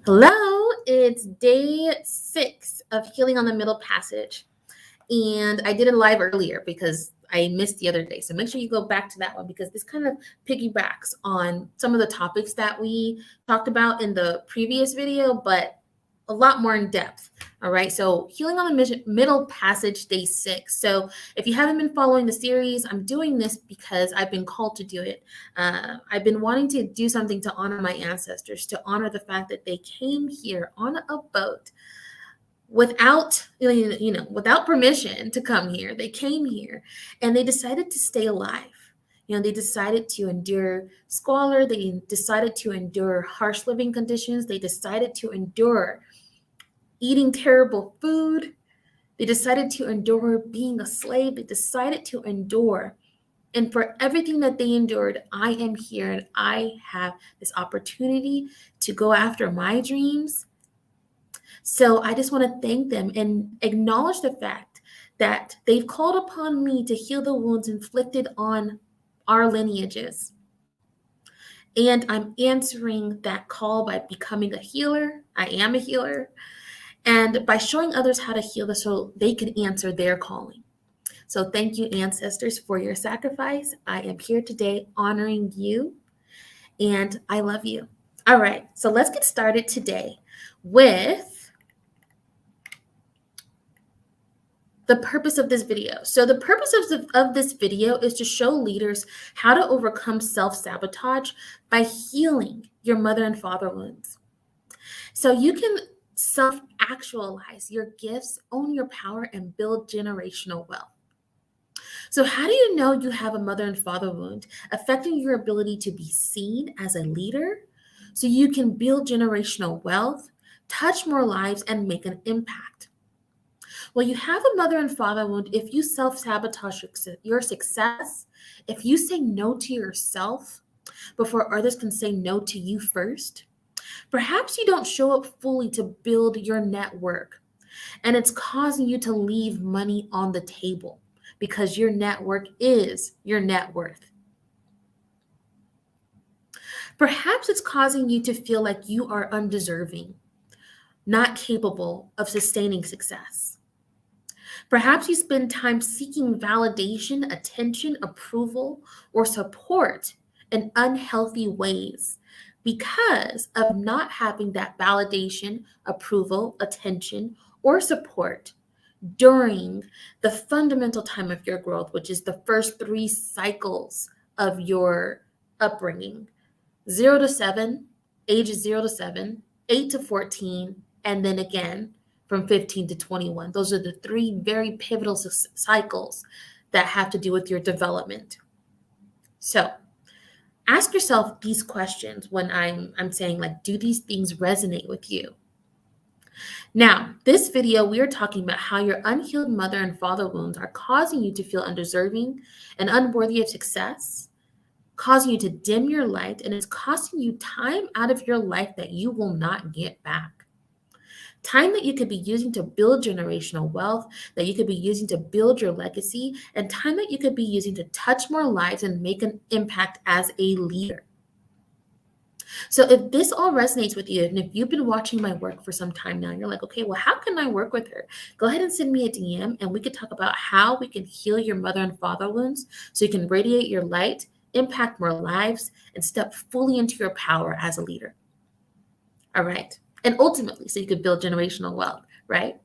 Hello, it's day 6 of Healing on the Middle Passage. And I did it live earlier because I missed the other day. So make sure you go back to that one because this kind of piggybacks on some of the topics that we talked about in the previous video, but a lot more in depth. All right. So Healing on the Middle Passage, day 6. So if you haven't been following the series, I'm doing this because I've been called to do it. I've been wanting to do something to honor my ancestors, to honor the fact that they came here on a boat without without permission to come here. They came here and they decided to stay alive. They decided to endure squalor. They decided to endure harsh living conditions. They decided to endure eating terrible food. They decided to endure being a slave. They decided to endure. And for everything that they endured, I am here and I have this opportunity to go after my dreams. So I just want to thank them and acknowledge the fact that they've called upon me to heal the wounds inflicted on our lineages. And I'm answering that call by becoming a healer. I am a healer. And by showing others how to heal so they can answer their calling. So thank you, ancestors, for your sacrifice. I am here today honoring you, and I love you. All right, so let's get started today with the purpose of this video. So the purpose of this video is to show leaders how to overcome self-sabotage by healing your mother and father wounds. So you can self-actualize your gifts, own your power, and build generational wealth. So how do you know you have a mother and father wound affecting your ability to be seen as a leader so you can build generational wealth, touch more lives, and make an impact? Well, you have a mother and father wound if you self-sabotage your success, if you say no to yourself before others can say no to you first. Perhaps you don't show up fully to build your network, and it's causing you to leave money on the table because your network is your net worth. Perhaps it's causing you to feel like you are undeserving, not capable of sustaining success. Perhaps you spend time seeking validation, attention, approval, or support in unhealthy ways because of not having that validation, approval, attention, or support during the fundamental time of your growth, which is the first 3 cycles of your upbringing: 0 to 7, ages 0 to 7, 8 to 14, and then again from 15 to 21. Those are the 3 very pivotal cycles that have to do with your development. So ask yourself these questions when I'm saying, like, do these things resonate with you? Now, this video, we are talking about how your unhealed mother and father wounds are causing you to feel undeserving and unworthy of success, causing you to dim your light, and it's costing you time out of your life that you will not get back. Time that you could be using to build generational wealth, that you could be using to build your legacy, and time that you could be using to touch more lives and make an impact as a leader. So if this all resonates with you, and if you've been watching my work for some time now, you're like, okay, well, how can I work with her? Go ahead and send me a DM and we could talk about how we can heal your mother and father wounds so you can radiate your light, impact more lives, and step fully into your power as a leader. All right. And ultimately, so you could build generational wealth, right?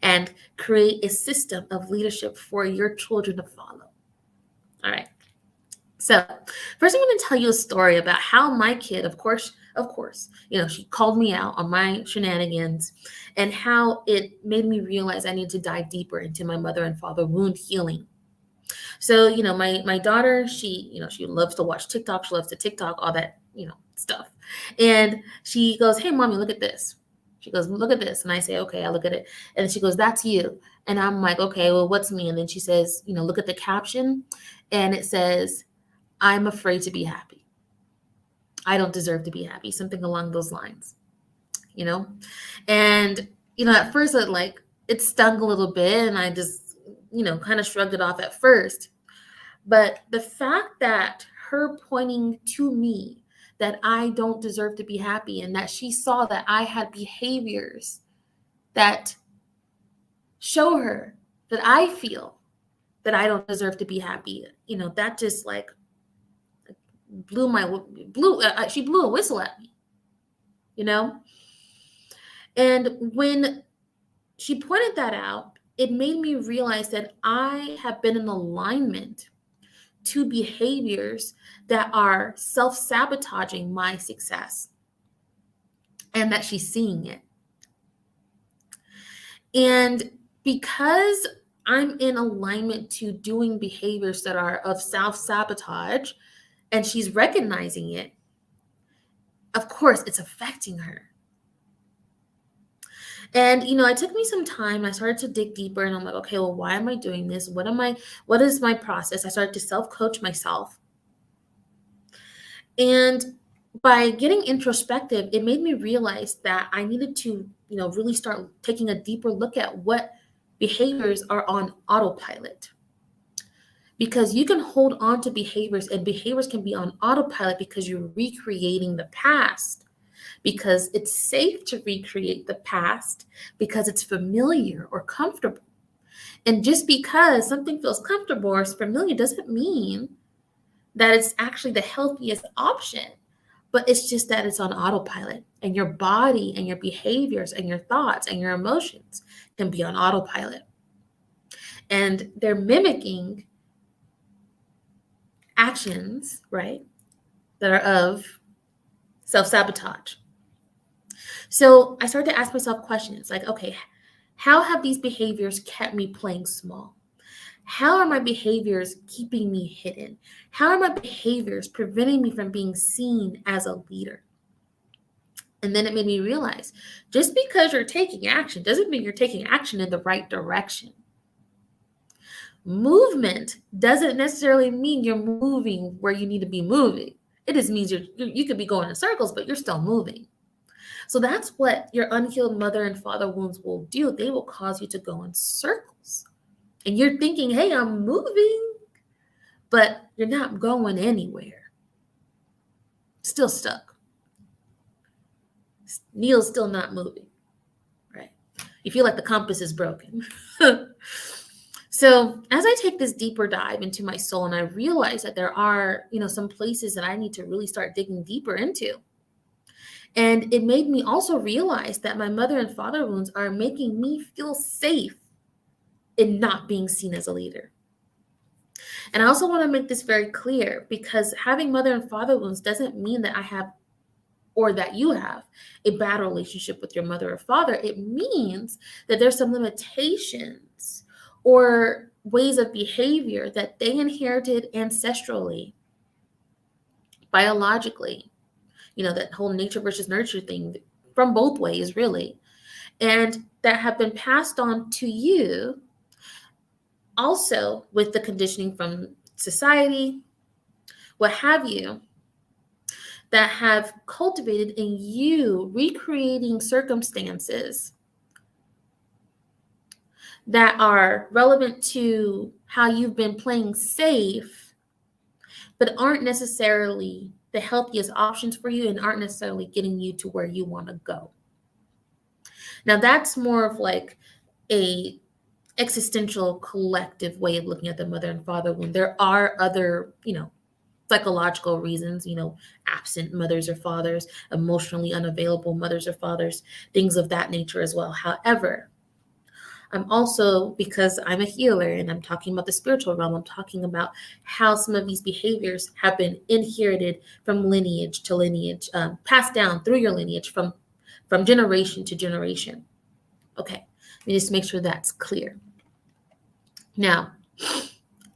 And create a system of leadership for your children to follow. All right. So first, I'm going to tell you a story about how my kid, of course, she called me out on my shenanigans and how it made me realize I need to dive deeper into my mother and father wound healing. So, my daughter, she loves to watch TikTok. She loves to TikTok, all that, stuff. And she goes, "Hey, mommy, look at this." She goes, "Look at this." And I say, "Okay," I look at it. And she goes, "That's you." And I'm like, "Okay, well, what's me?" And then she says, "Look at the caption." And it says, "I'm afraid to be happy. I don't deserve to be happy." Something along those lines, And, at first it stung a little bit and I just, kind of shrugged it off at first. But the fact that her pointing to me that I don't deserve to be happy, and that she saw that I had behaviors that show her that I feel that I don't deserve to be happy. That just like she blew a whistle at me, you know? And when she pointed that out, it made me realize that I have been in alignment to behaviors that are self-sabotaging my success, and that she's seeing it. And because I'm in alignment to doing behaviors that are of self-sabotage, and she's recognizing it, of course, it's affecting her. And it took me some time. I started to dig deeper, and I'm like, okay, well, why am I doing this? What is my process? I started to self-coach myself. And by getting introspective, it made me realize that I needed to, really start taking a deeper look at what behaviors are on autopilot. Because you can hold on to behaviors, and behaviors can be on autopilot because you're recreating the past. Because it's safe to recreate the past because it's familiar or comfortable. And just because something feels comfortable or is familiar doesn't mean that it's actually the healthiest option, but it's just that it's on autopilot, and your body and your behaviors and your thoughts and your emotions can be on autopilot. And they're mimicking actions, right, that are of self-sabotage. So I started to ask myself questions like, okay, how have these behaviors kept me playing small? How are my behaviors keeping me hidden? How are my behaviors preventing me from being seen as a leader? And then it made me realize, just because you're taking action doesn't mean you're taking action in the right direction. Movement doesn't necessarily mean you're moving where you need to be moving. It just means you could be going in circles, but you're still moving. So that's what your unhealed mother and father wounds will do. They will cause you to go in circles. And you're thinking, hey, I'm moving, but you're not going anywhere. Still stuck. Neil's still not moving, right? You feel like the compass is broken. So as I take this deeper dive into my soul, and I realize that there are, some places that I need to really start digging deeper into. And it made me also realize that my mother and father wounds are making me feel safe in not being seen as a leader. And I also want to make this very clear, because having mother and father wounds doesn't mean that I have, or that you have, a bad relationship with your mother or father. It means that there's some limitations or ways of behavior that they inherited ancestrally, biologically, that whole nature versus nurture thing, from both ways, really, and that have been passed on to you also with the conditioning from society, what have you, that have cultivated in you recreating circumstances that are relevant to how you've been playing safe, but aren't necessarily the healthiest options for you and aren't necessarily getting you to where you want to go. Now, that's more of like a existential collective way of looking at the mother and father wound. There are other, psychological reasons, absent mothers or fathers, emotionally unavailable mothers or fathers, things of that nature as well. However, I'm also, because I'm a healer and I'm talking about the spiritual realm, I'm talking about how some of these behaviors have been inherited from lineage to lineage, passed down through your lineage from generation to generation. Okay, let me just make sure that's clear. Now,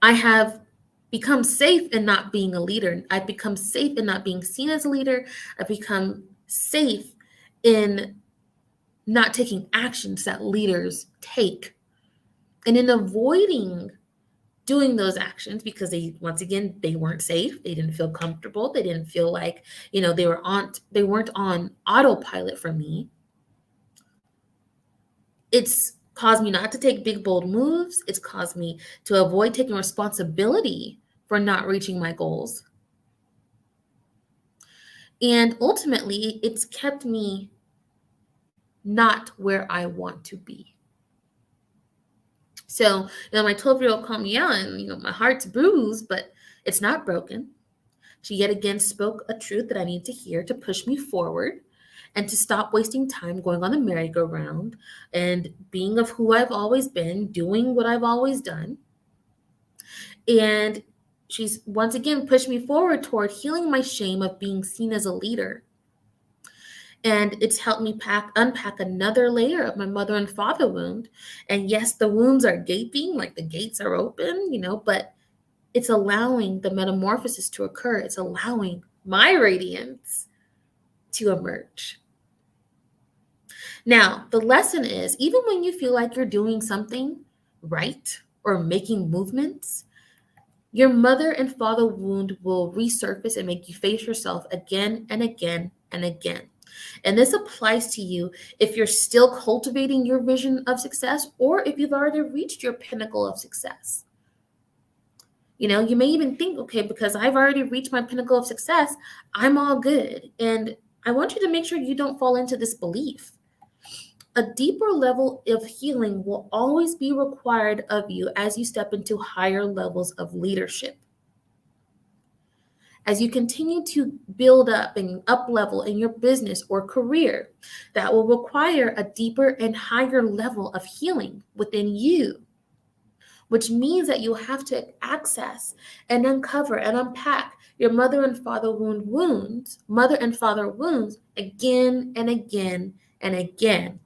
I have become safe in not being a leader. I've become safe in not being seen as a leader. I've become safe in not taking actions that leaders take, and in avoiding doing those actions because they weren't safe. They didn't feel comfortable. They didn't feel like, they weren't on autopilot for me. It's caused me not to take big, bold moves. It's caused me to avoid taking responsibility for not reaching my goals. And ultimately, it's kept me not where I want to be. So, my 12-year-old called me out, and, my heart's bruised, but it's not broken. She yet again spoke a truth that I need to hear to push me forward and to stop wasting time going on the merry-go-round and being of who I've always been, doing what I've always done. And she's once again pushed me forward toward healing my shame of being seen as a leader. And it's helped me unpack another layer of my mother and father wound. And yes, the wounds are gaping, like the gates are open, but it's allowing the metamorphosis to occur. It's allowing my radiance to emerge. Now, the lesson is, even when you feel like you're doing something right or making movements, your mother and father wound will resurface and make you face yourself again and again and again. And this applies to you if you're still cultivating your vision of success or if you've already reached your pinnacle of success. You may even think, okay, because I've already reached my pinnacle of success, I'm all good. And I want you to make sure you don't fall into this belief. A deeper level of healing will always be required of you as you step into higher levels of leadership. As you continue to build up and up level in your business or career, that will require a deeper and higher level of healing within you, which means that you have to access and uncover and unpack your mother and father wounds again and again and again,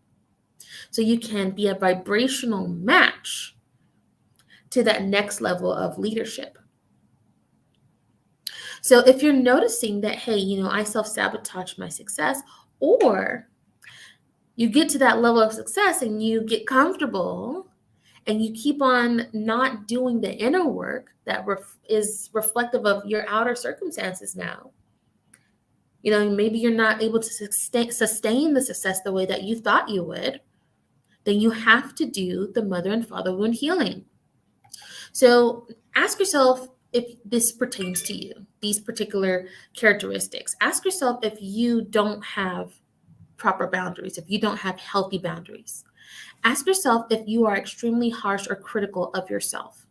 so you can be a vibrational match to that next level of leadership. So if you're noticing that, hey, I self-sabotage my success, or you get to that level of success and you get comfortable and you keep on not doing the inner work that is reflective of your outer circumstances now, maybe you're not able to sustain the success the way that you thought you would, then you have to do the mother and father wound healing. So ask yourself if this pertains to you, these particular characteristics. Ask yourself if you don't have proper boundaries, if you don't have healthy boundaries. Ask yourself if you are extremely harsh or critical of yourself.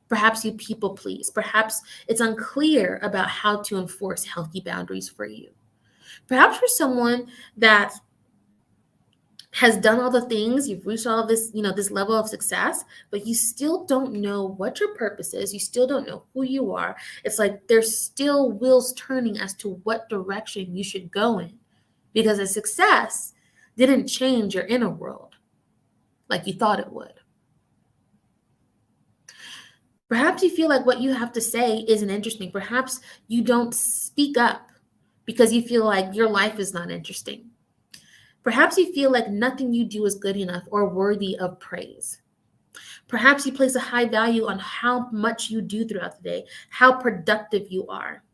Perhaps you people please. Perhaps it's unclear about how to enforce healthy boundaries for you. Perhaps you're someone that has done all the things, you've reached all of this, this level of success, but you still don't know what your purpose is. You still don't know who you are. It's like there's still wheels turning as to what direction you should go in, because a success didn't change your inner world like you thought it would. Perhaps you feel like what you have to say isn't interesting. Perhaps you don't speak up because you feel like your life is not interesting. Perhaps you feel like nothing you do is good enough or worthy of praise. Perhaps you place a high value on how much you do throughout the day, how productive you are.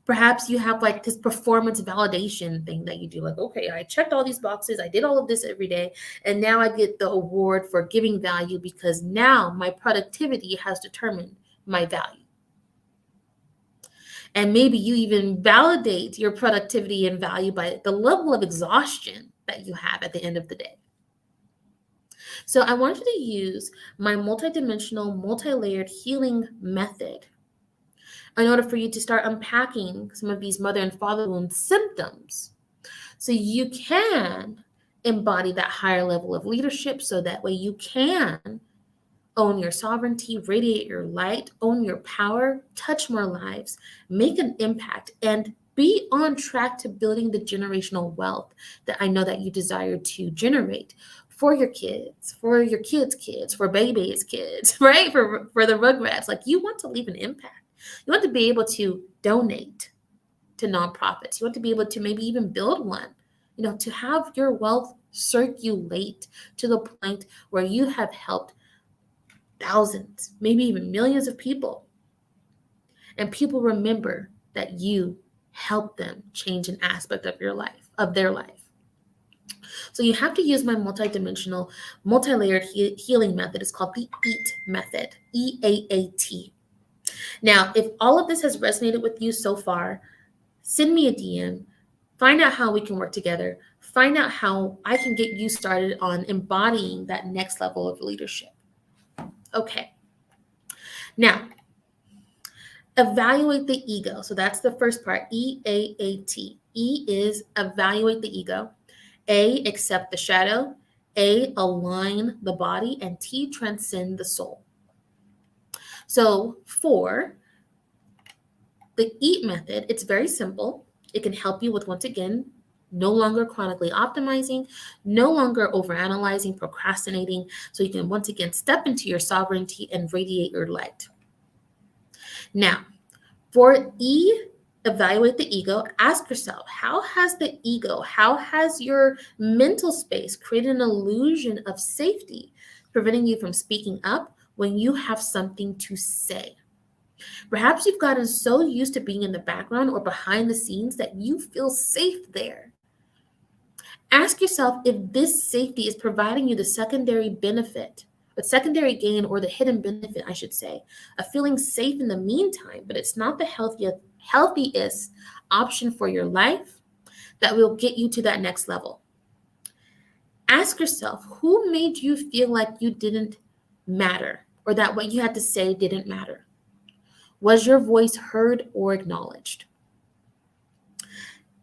Perhaps you have like this performance validation thing that you do. Like, okay, I checked all these boxes. I did all of this every day. And now I get the award for giving value because now my productivity has determined my value. And maybe you even validate your productivity and value by the level of exhaustion that you have at the end of the day. So I want you to use my multidimensional, multi-layered healing method in order for you to start unpacking some of these mother and father wound symptoms so you can embody that higher level of leadership, so that way you can own your sovereignty, radiate your light, own your power, touch more lives, make an impact, and be on track to building the generational wealth that I know that you desire to generate for your kids, for your kids' kids, for babies' kids, right? For the rugrats. Like, you want to leave an impact. You want to be able to donate to nonprofits. You want to be able to maybe even build one, to have your wealth circulate to the point where you have helped thousands, maybe even millions of people. And people remember that you helped them change an aspect of their life. So you have to use my multidimensional, multi-layered healing method. It's called the EAT method, EAAT. Now, if all of this has resonated with you so far, send me a DM, Find out how we can work together. Find out how I can get you started on embodying that next level of leadership. Okay. Now, evaluate the ego. So that's the first part, EAAT. E is evaluate the ego. A, accept the shadow. A, align the body. And T, transcend the soul. So for the EAT method, it's very simple. It can help you with, once again, no longer chronically optimizing, no longer overanalyzing, procrastinating. So you can once again step into your sovereignty and radiate your light. Now, for E, evaluate the ego. Ask yourself, how has the ego, how has your mental space created an illusion of safety, preventing you from speaking up when you have something to say? Perhaps you've gotten so used to being in the background or behind the scenes that you feel safe there. Ask yourself if this safety is providing you the secondary benefit, the secondary gain, or the hidden benefit, I should say, of feeling safe in the meantime, but it's not the healthiest option for your life that will get you to that next level. Ask yourself, who made you feel like you didn't matter, or that what you had to say didn't matter? Was your voice heard or acknowledged?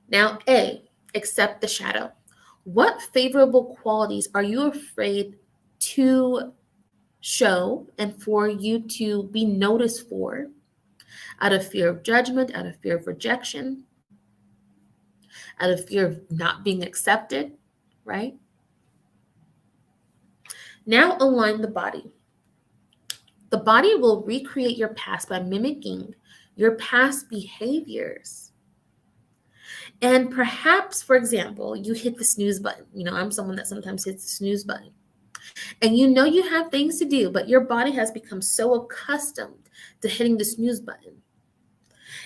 Now, A, accept the shadow. What favorable qualities are you afraid to show and for you to be noticed for, out of fear of judgment, out of fear of rejection, out of fear of not being accepted, right? Now align the body. The body will recreate your past by mimicking your past behaviors. And perhaps, for example, you hit the snooze button. I'm someone that sometimes hits the snooze button. And you have things to do, but your body has become so accustomed to hitting the snooze button.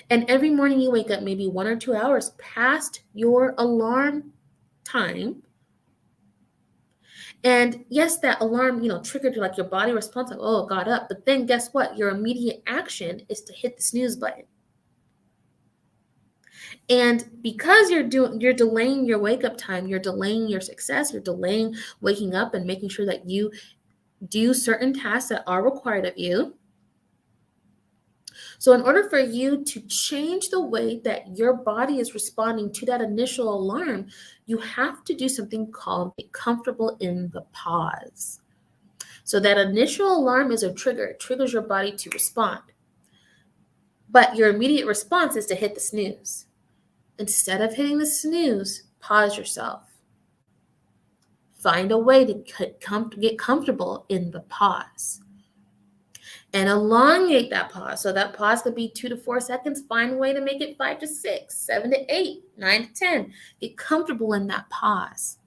And every morning you wake up maybe 1 or 2 hours past your alarm time. And yes, that alarm, triggered like your body response, like, oh, it got up. But then guess what? Your immediate action is to hit the snooze button. And because you're delaying your wake up time, you're delaying your success, you're delaying waking up and making sure that you do certain tasks that are required of you. So in order for you to change the way that your body is responding to that initial alarm, you have to do something called get comfortable in the pause. So that initial alarm is a trigger. It triggers your body to respond. But your immediate response is to hit the snooze. Instead of hitting the snooze, pause yourself. Find a way to get comfortable in the pause. And elongate that pause. So that pause could be 2 to 4 seconds. Find a way to make it 5 to 6, 7 to 8, 9 to 10. Get comfortable in that pause.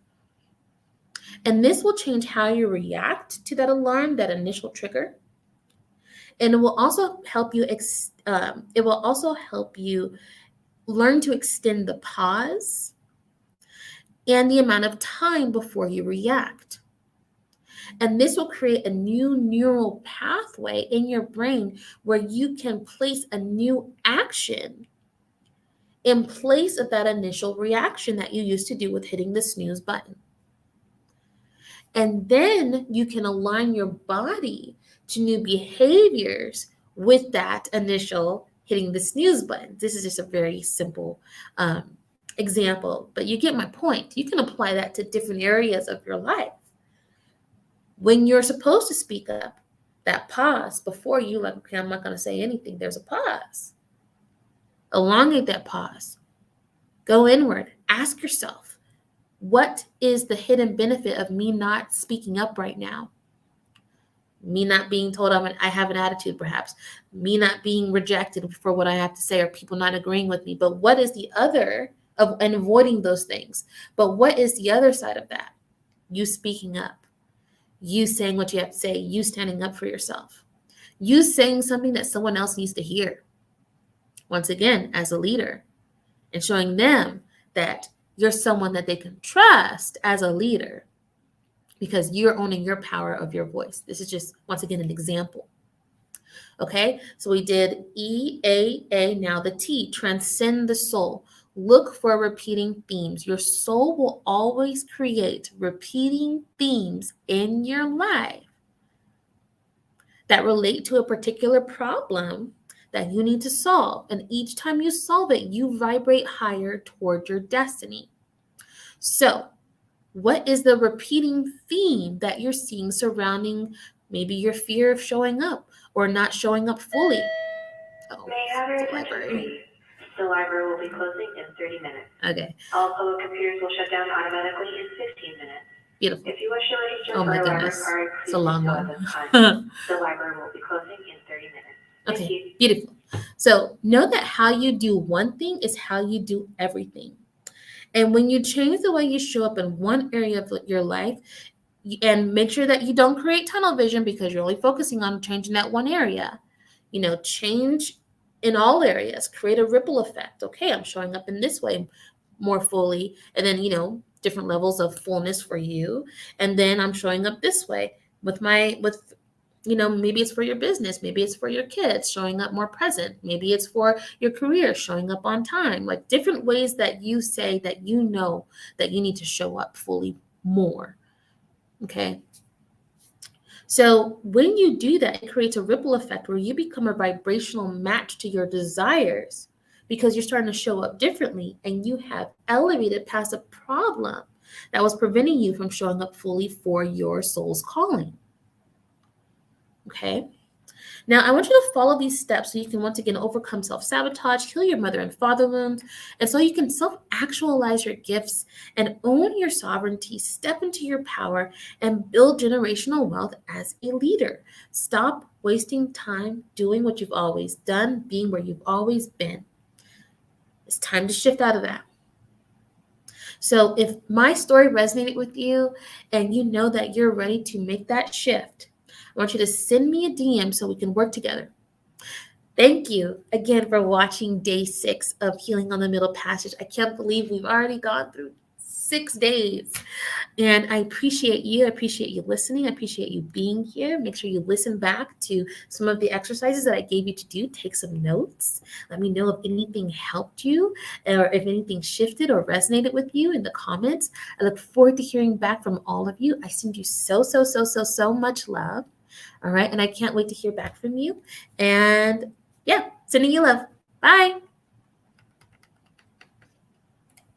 And this will change how you react to that alarm, that initial trigger. And it will also help you. Learn to extend the pause and the amount of time before you react. And this will create a new neural pathway in your brain where you can place a new action in place of that initial reaction that you used to do with hitting the snooze button. And then you can align your body to new behaviors with that initial hitting the snooze button. This is just a very simple example, but you get my point. You can apply that to different areas of your life. When you're supposed to speak up, that pause before you, like, okay, I'm not going to say anything. There's a pause. Elongate that pause. Go inward. Ask yourself, what is the hidden benefit of me not speaking up right now? Me not being told I have an attitude, perhaps. Me not being rejected for what I have to say, or people not agreeing with me. But what is the other of, and avoiding those things? But what is the other side of that? You speaking up. You saying what you have to say. You standing up for yourself. You saying something that someone else needs to hear. Once again, as a leader, and showing them that you're someone that they can trust as a leader, because you're owning your power of your voice. This is just, once again, an example. Okay, so we did EAA, now the T, transcend the soul. Look for repeating themes. Your soul will always create repeating themes in your life that relate to a particular problem that you need to solve. And each time you solve it, you vibrate higher toward your destiny. So, what is the repeating theme that you're seeing surrounding maybe your fear of showing up or not showing up fully? Oh, May I have your the attention, library. please? The library will be closing in 30 minutes. Okay, All public computers will shut down automatically in 15 minutes. beautiful. If you wish to register Oh for my a library goodness, card, it's please a do long so one. at this time. The library will be closing in 30 minutes. Thank Okay, you. beautiful. So know that how you do one thing is how you do everything. And when you change the way you show up in one area of your life, and make sure that you don't create tunnel vision because you're only focusing on changing that one area. Change in all areas, create a ripple effect. Okay, I'm showing up in this way more fully, and then different levels of fullness for you, and then I'm showing up this way with maybe it's for your business, maybe it's for your kids, showing up more present, maybe it's for your career, showing up on time, like different ways that you say that that you need to show up fully more. Okay. So when you do that, it creates a ripple effect where you become a vibrational match to your desires because you're starting to show up differently and you have elevated past a problem that was preventing you from showing up fully for your soul's calling. Okay. Now, I want you to follow these steps so you can once again overcome self-sabotage, heal your mother and father wounds, and so you can self-actualize your gifts and own your sovereignty, step into your power, and build generational wealth as a leader. Stop wasting time doing what you've always done, being where you've always been. It's time to shift out of that. So if my story resonated with you and you know that you're ready to make that shift, I want you to send me a DM so we can work together. Thank you again for watching day 6 of Healing on the Middle Passage. I can't believe we've already gone through 6 days. And I appreciate you. I appreciate you listening. I appreciate you being here. Make sure you listen back to some of the exercises that I gave you to do. Take some notes. Let me know if anything helped you or if anything shifted or resonated with you in the comments. I look forward to hearing back from all of you. I send you so much love. All right. And I can't wait to hear back from you. And yeah, sending you love. Bye.